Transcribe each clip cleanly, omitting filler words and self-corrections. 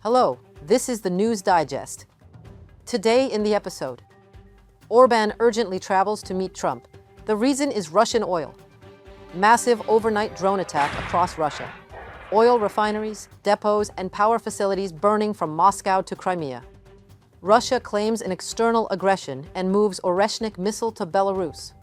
Hello, this is the News Digest. Today in the episode, Orbán urgently travels to meet Trump. The reason is Russian oil. Massive overnight drone attack across Russia. Oil refineries, depots, and power facilities burning from Moscow to Crimea. Russia claims an external aggression and moves Oreshnik missile to Belarus.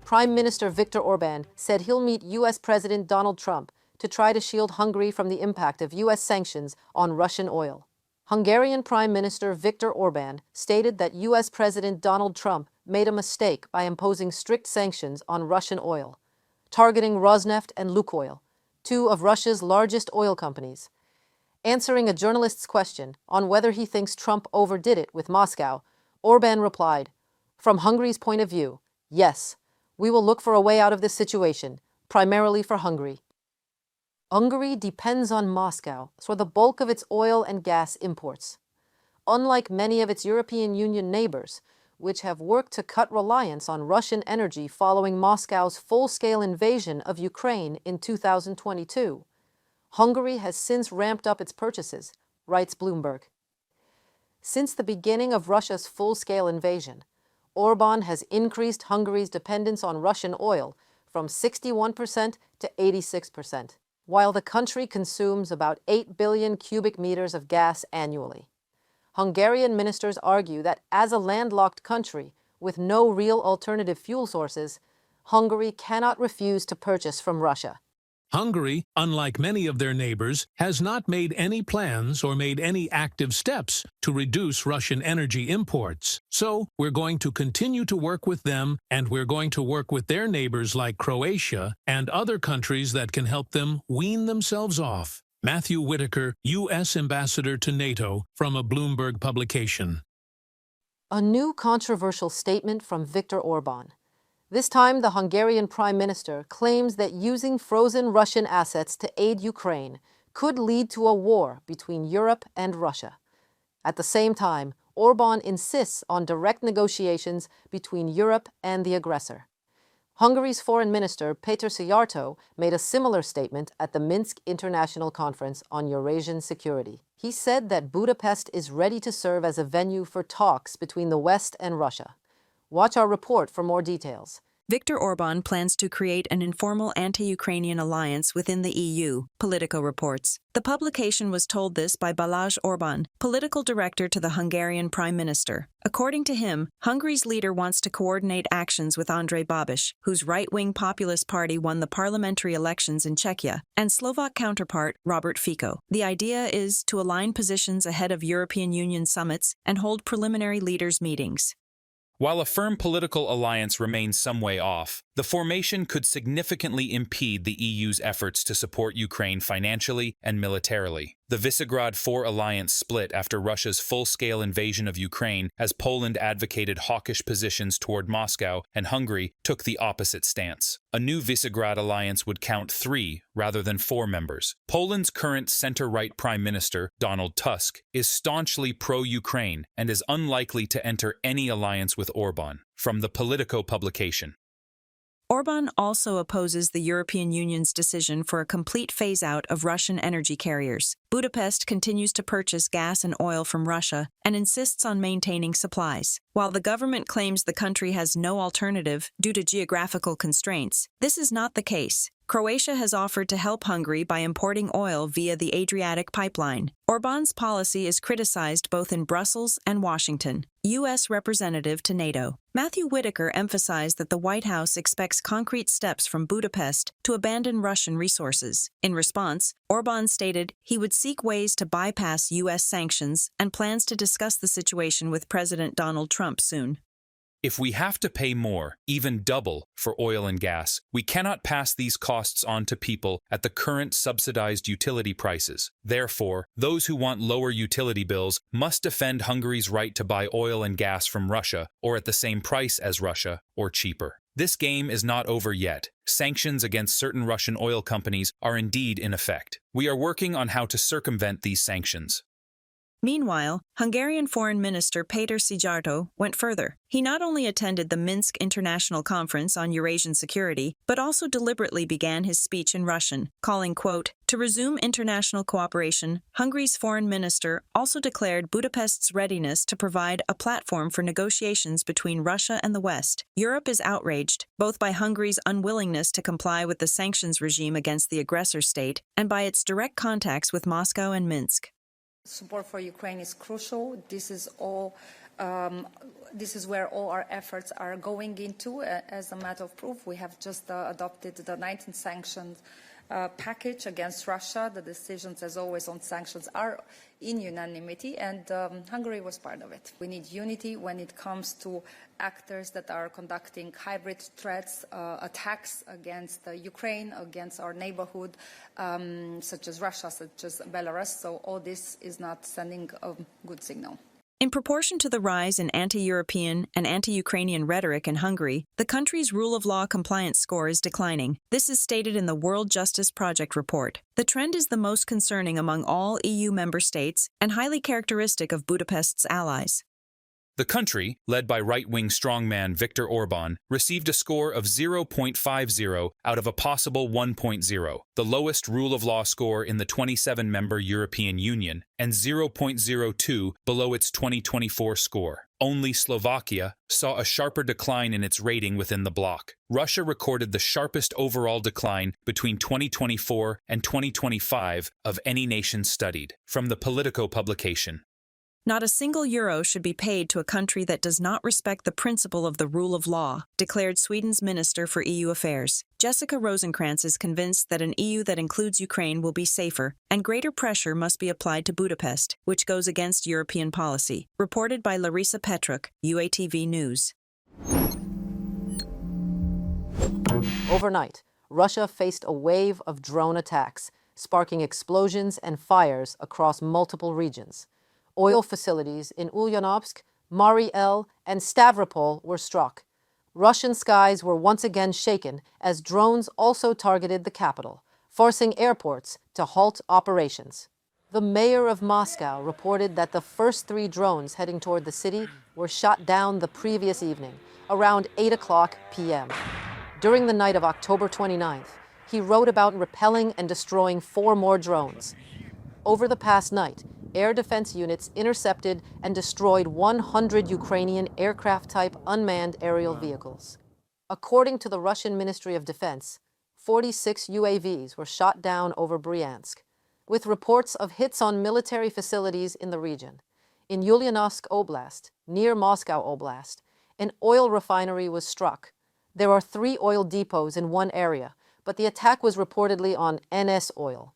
Prime Minister Viktor Orbán said he'll meet U.S. President Donald Trump to try to shield Hungary from the impact of U.S. sanctions on Russian oil. Hungarian Prime Minister Viktor Orbán stated that U.S. President Donald Trump made a mistake by imposing strict sanctions on Russian oil, targeting Rosneft and Lukoil, two of Russia's largest oil companies. Answering a journalist's question on whether he thinks Trump overdid it with Moscow, Orbán replied, "From Hungary's point of view, yes, we will look for a way out of this situation, primarily for Hungary." Hungary depends on Moscow for the bulk of its oil and gas imports. Unlike many of its European Union neighbors, which have worked to cut reliance on Russian energy following Moscow's full-scale invasion of Ukraine in 2022, Hungary has since ramped up its purchases, writes Bloomberg. Since the beginning of Russia's full-scale invasion, Orbán has increased Hungary's dependence on Russian oil from 61% to 86%. While the country consumes about 8 billion cubic meters of gas annually. Hungarian ministers argue that as a landlocked country with no real alternative fuel sources, Hungary cannot refuse to purchase from Russia. Hungary, unlike many of their neighbors, has not made any plans or made any active steps to reduce Russian energy imports. So, we're going to continue to work with them, and we're going to work with their neighbors like Croatia and other countries that can help them wean themselves off. Matthew Whitaker, U.S. Ambassador to NATO, from a Bloomberg publication. A new controversial statement from Viktor Orbán. This time, the Hungarian Prime Minister claims that using frozen Russian assets to aid Ukraine could lead to a war between Europe and Russia. At the same time, Orbán insists on direct negotiations between Europe and the aggressor. Hungary's Foreign Minister Péter Szijjártó made a similar statement at the Minsk International Conference on Eurasian Security. He said that Budapest is ready to serve as a venue for talks between the West and Russia. Watch our report for more details. Viktor Orbán plans to create an informal anti-Ukrainian alliance within the EU, Politico reports. The publication was told this by Balázs Orbán, political director to the Hungarian Prime Minister. According to him, Hungary's leader wants to coordinate actions with Andrej Babiš, whose right-wing populist party won the parliamentary elections in Czechia, and Slovak counterpart Robert Fico. The idea is to align positions ahead of European Union summits and hold preliminary leaders' meetings. While a firm political alliance remains some way off, the formation could significantly impede the EU's efforts to support Ukraine financially and militarily. The Visegrad 4 alliance split after Russia's full-scale invasion of Ukraine as Poland advocated hawkish positions toward Moscow and Hungary took the opposite stance. A new Visegrad alliance would count 3 rather than 4 members. Poland's current center-right Prime Minister, Donald Tusk, is staunchly pro-Ukraine and is unlikely to enter any alliance with Orbán. From the Politico publication. Orbán also opposes the European Union's decision for a complete phase-out of Russian energy carriers. Budapest continues to purchase gas and oil from Russia and insists on maintaining supplies. While the government claims the country has no alternative due to geographical constraints, this is not the case. Croatia has offered to help Hungary by importing oil via the Adriatic pipeline. Orbán's policy is criticized both in Brussels and Washington. U.S. Representative to NATO Matthew Whitaker emphasized that the White House expects concrete steps from Budapest to abandon Russian resources. In response, Orbán stated he would seek ways to bypass U.S. sanctions and plans to discuss the situation with President Donald Trump soon. If we have to pay more, even double, for oil and gas, we cannot pass these costs on to people at the current subsidized utility prices. Therefore, those who want lower utility bills must defend Hungary's right to buy oil and gas from Russia, or at the same price as Russia, or cheaper. This game is not over yet. Sanctions against certain Russian oil companies are indeed in effect. We are working on how to circumvent these sanctions. Meanwhile, Hungarian Foreign Minister Péter Szijjártó went further. He not only attended the Minsk International Conference on Eurasian Security, but also deliberately began his speech in Russian, calling, quote, to resume international cooperation. Hungary's foreign minister also declared Budapest's readiness to provide a platform for negotiations between Russia and the West. Europe is outraged, both by Hungary's unwillingness to comply with the sanctions regime against the aggressor state and by its direct contacts with Moscow and Minsk. Support for Ukraine is crucial. This is where all our efforts are going into. As a matter of proof, we have just adopted the 19th sanctions package against Russia. The decisions, as always, on sanctions are in unanimity, and Hungary was part of it. We need unity when it comes to actors that are conducting hybrid threats, attacks against Ukraine, against our neighborhood, such as Russia, such as Belarus. So all this is not sending a good signal. In proportion to the rise in anti-European and anti-Ukrainian rhetoric in Hungary, the country's rule of law compliance score is declining. This is stated in the World Justice Project report. The trend is the most concerning among all EU member states and highly characteristic of Budapest's allies. The country, led by right-wing strongman Viktor Orbán, received a score of 0.50 out of a possible 1.0, the lowest rule of law score in the 27-member European Union, and 0.02 below its 2024 score. Only Slovakia saw a sharper decline in its rating within the bloc. Russia recorded the sharpest overall decline between 2024 and 2025 of any nation studied, from the Politico publication. Not a single euro should be paid to a country that does not respect the principle of the rule of law, declared Sweden's Minister for EU Affairs. Jessica Rosencrantz is convinced that an EU that includes Ukraine will be safer, and greater pressure must be applied to Budapest, which goes against European policy. Reported by Larissa Petruk, UATV News. Overnight, Russia faced a wave of drone attacks, sparking explosions and fires across multiple regions. Oil facilities in Ulyanovsk, Mari El, and Stavropol were struck. Russian skies were once again shaken as drones also targeted the capital, forcing airports to halt operations. The mayor of Moscow reported that the first 3 drones heading toward the city were shot down the previous evening, around 8:00 p.m. During the night of October 29th, he wrote about repelling and destroying 4 more drones. Over the past night, air defense units intercepted and destroyed 100 Ukrainian aircraft-type unmanned aerial vehicles. According to the Russian Ministry of Defense, 46 UAVs were shot down over Bryansk, with reports of hits on military facilities in the region. In Ulyanovsk Oblast, near Moscow Oblast, an oil refinery was struck. There are 3 oil depots in one area, but the attack was reportedly on NS Oil.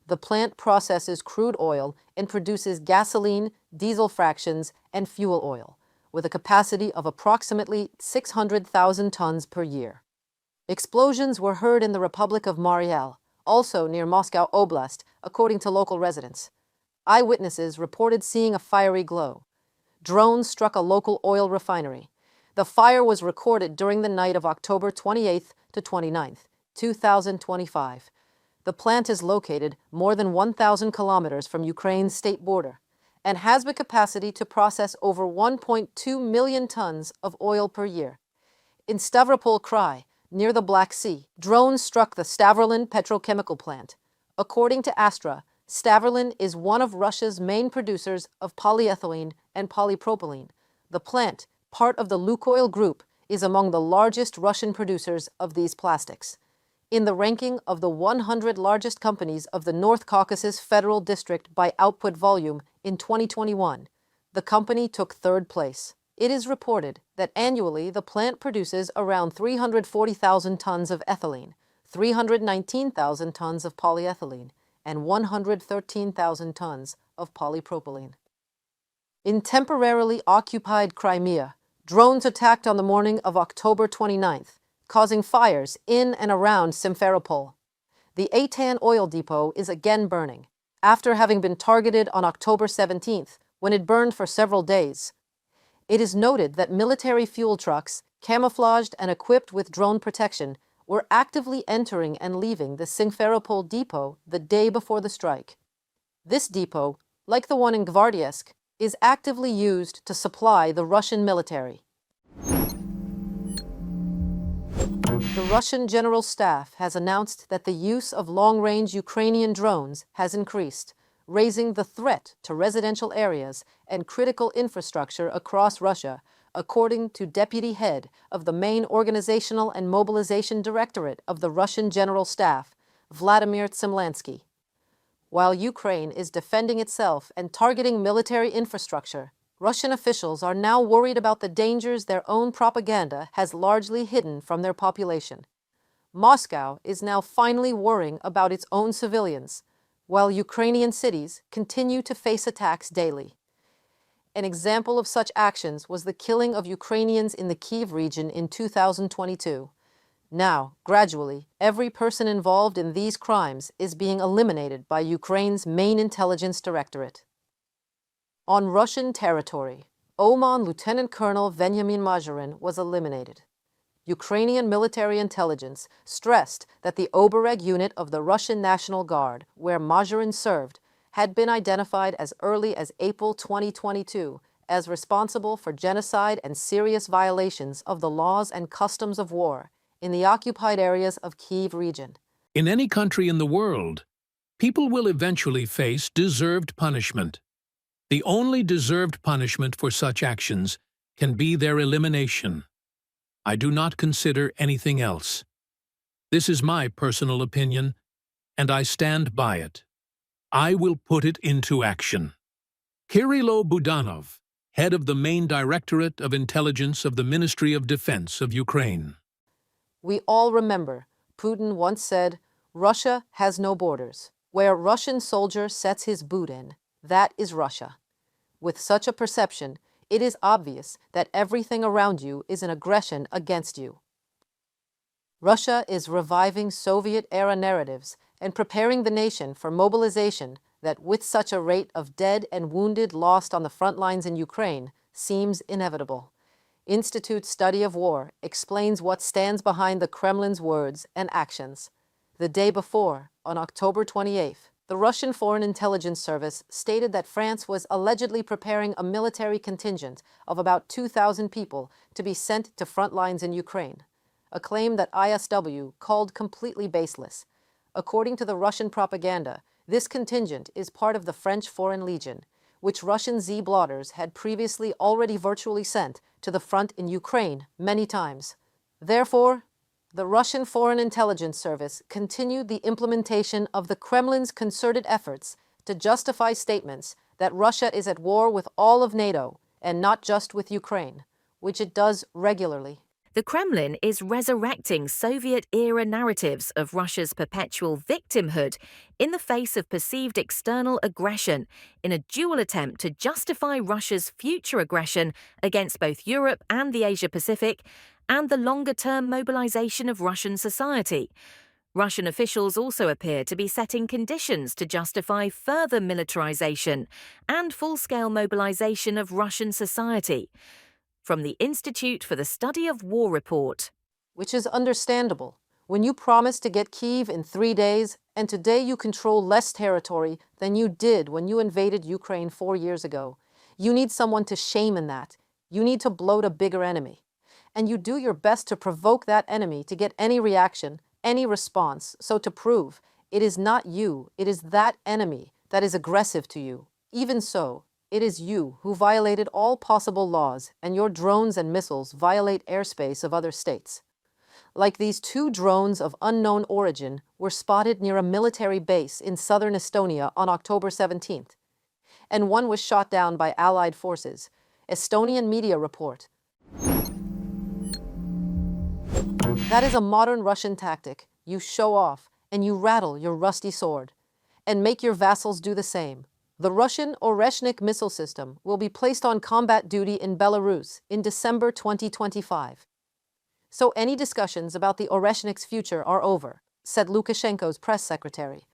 The plant processes crude oil and produces gasoline, diesel fractions, and fuel oil, with a capacity of approximately 600,000 tons per year. Explosions were heard in the Republic of Mari El, also near Moscow Oblast, according to local residents. Eyewitnesses reported seeing a fiery glow. Drones struck a local oil refinery. The fire was recorded during the night of October 28th to 29th, 2025. The plant is located more than 1,000 kilometers from Ukraine's state border and has the capacity to process over 1.2 million tons of oil per year. In Stavropol Krai, near the Black Sea, drones struck the Stavrolen petrochemical plant. According to Astra, Stavrolen is one of Russia's main producers of polyethylene and polypropylene. The plant, part of the Lukoil group, is among the largest Russian producers of these plastics. In the ranking of the 100 largest companies of the North Caucasus Federal District by output volume in 2021, the company took 3rd place. It is reported that annually the plant produces around 340,000 tons of ethylene, 319,000 tons of polyethylene, and 113,000 tons of polypropylene. In temporarily occupied Crimea, drones attacked on the morning of October 29th, causing fires in and around Simferopol. The Eitan oil depot is again burning, after having been targeted on October 17th, when it burned for several days. It is noted that military fuel trucks, camouflaged and equipped with drone protection, were actively entering and leaving the Simferopol depot the day before the strike. This depot, like the one in Gvardeysk, is actively used to supply the Russian military. The Russian General Staff has announced that the use of long-range Ukrainian drones has increased, raising the threat to residential areas and critical infrastructure across Russia, according to Deputy Head of the main Organizational and Mobilization Directorate of the Russian General Staff, Vladimir Tsimlansky. While Ukraine is defending itself and targeting military infrastructure, Russian officials are now worried about the dangers their own propaganda has largely hidden from their population. Moscow is now finally worrying about its own civilians, while Ukrainian cities continue to face attacks daily. An example of such actions was the killing of Ukrainians in the Kyiv region in 2022. Now, gradually, every person involved in these crimes is being eliminated by Ukraine's main intelligence directorate. On Russian territory, Oman Lieutenant Colonel Veniamin Mazurin was eliminated. Ukrainian military intelligence stressed that the Obereg unit of the Russian National Guard, where Mazurin served, had been identified as early as April 2022 as responsible for genocide and serious violations of the laws and customs of war in the occupied areas of Kyiv region. In any country in the world, people will eventually face deserved punishment. The only deserved punishment for such actions can be their elimination. I do not consider anything else. This is my personal opinion, and I stand by it. I will put it into action. Kirilo Budanov, head of the main Directorate of Intelligence of the Ministry of Defense of Ukraine. We all remember Putin once said, "Russia has no borders. Where a Russian soldier sets his boot in, that is Russia." With such a perception, it is obvious that everything around you is an aggression against you. Russia is reviving Soviet-era narratives and preparing the nation for mobilization that, with such a rate of dead and wounded lost on the front lines in Ukraine, seems inevitable. Institute Study of War explains what stands behind the Kremlin's words and actions. The day before, on October 28th, the Russian Foreign Intelligence Service stated that France was allegedly preparing a military contingent of about 2,000 people to be sent to front lines in Ukraine, a claim that ISW called completely baseless. According to the Russian propaganda, this contingent is part of the French Foreign Legion, which Russian Z-blotters had previously already virtually sent to the front in Ukraine many times. Therefore, the Russian Foreign Intelligence Service continued the implementation of the Kremlin's concerted efforts to justify statements that Russia is at war with all of NATO and not just with Ukraine, which it does regularly. The Kremlin is resurrecting Soviet-era narratives of Russia's perpetual victimhood in the face of perceived external aggression in a dual attempt to justify Russia's future aggression against both Europe and the Asia-Pacific and the longer-term mobilization of Russian society. Russian officials also appear to be setting conditions to justify further militarization and full-scale mobilization of Russian society. From the Institute for the Study of War report. Which is understandable. When you promised to get Kyiv in 3 days, and today you control less territory than you did when you invaded Ukraine 4 years ago, you need someone to shame in that. You need to bloat a bigger enemy. And you do your best to provoke that enemy to get any reaction, any response, so to prove it is not you, it is that enemy that is aggressive to you. Even so, it is you who violated all possible laws, and your drones and missiles violate airspace of other states. Like these 2 drones of unknown origin were spotted near a military base in southern Estonia on October 17th, and one was shot down by Allied forces, Estonian media report. That is a modern Russian tactic. You show off, and you rattle your rusty sword, and make your vassals do the same. The Russian Oreshnik missile system will be placed on combat duty in Belarus in December 2025. So any discussions about the Oreshnik's future are over, said Lukashenko's press secretary.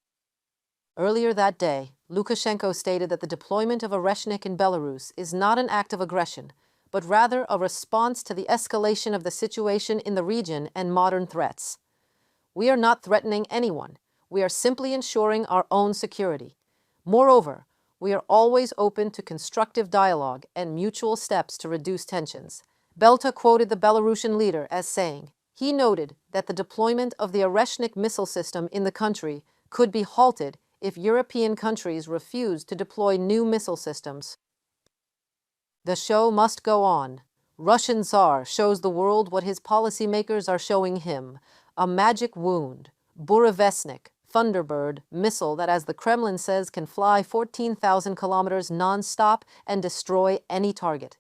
Earlier that day, Lukashenko stated that the deployment of Oreshnik in Belarus is not an act of aggression, but rather a response to the escalation of the situation in the region and modern threats. We are not threatening anyone. We are simply ensuring our own security. Moreover, We are always open to constructive dialogue and mutual steps to reduce tensions. Belta quoted the Belarusian leader as saying, he noted that the deployment of the Oreshnik missile system in the country could be halted if European countries refuse to deploy new missile systems. The show must go on. Russian Tsar shows the world what his policymakers are showing him, a magic wound, Burevestnik, Thunderbird missile that, as the Kremlin says, can fly 14,000 kilometers non-stop and destroy any target.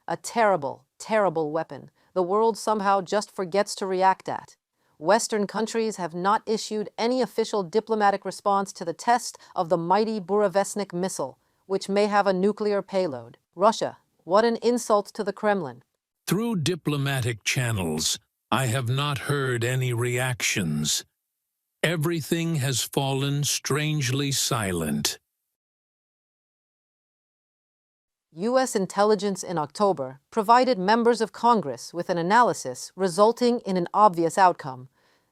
A terrible, terrible weapon the world somehow just forgets to react at. Western countries have not issued any official diplomatic response to the test of the mighty Burevestnik missile, which may have a nuclear payload. Russia, what an insult to the Kremlin. Through diplomatic channels, I have not heard any reactions. Everything has fallen strangely silent. U.S. intelligence in October provided members of Congress with an analysis resulting in an obvious outcome.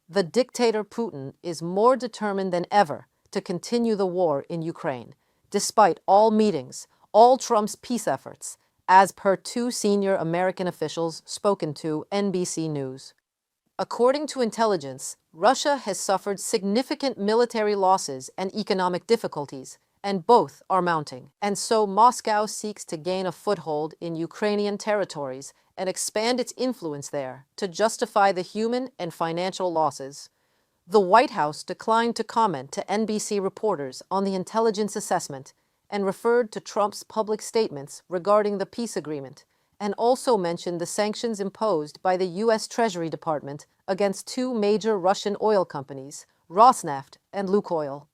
The dictator Putin is more determined than ever to continue the war in Ukraine, despite all meetings, all Trump's peace efforts, as per two senior American officials spoken to NBC News. According to intelligence, Russia has suffered significant military losses and economic difficulties, and both are mounting. And so Moscow seeks to gain a foothold in Ukrainian territories and expand its influence there to justify the human and financial losses. The White House declined to comment to NBC reporters on the intelligence assessment and referred to Trump's public statements regarding the peace agreement, and also mentioned the sanctions imposed by the U.S. Treasury Department against two major Russian oil companies, Rosneft and Lukoil.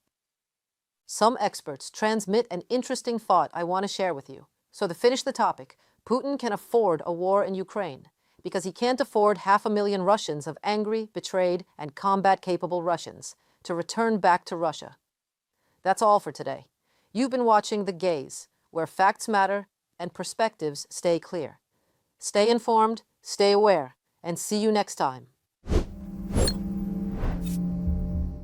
Some experts transmit an interesting thought I want to share with you. So to finish the topic, Putin can afford a war in Ukraine because he can't afford 500,000 Russians of angry, betrayed, and combat-capable Russians to return back to Russia. That's all for today. You've been watching The Gaze, where facts matter and perspectives stay clear. Stay informed, stay aware, and see you next time.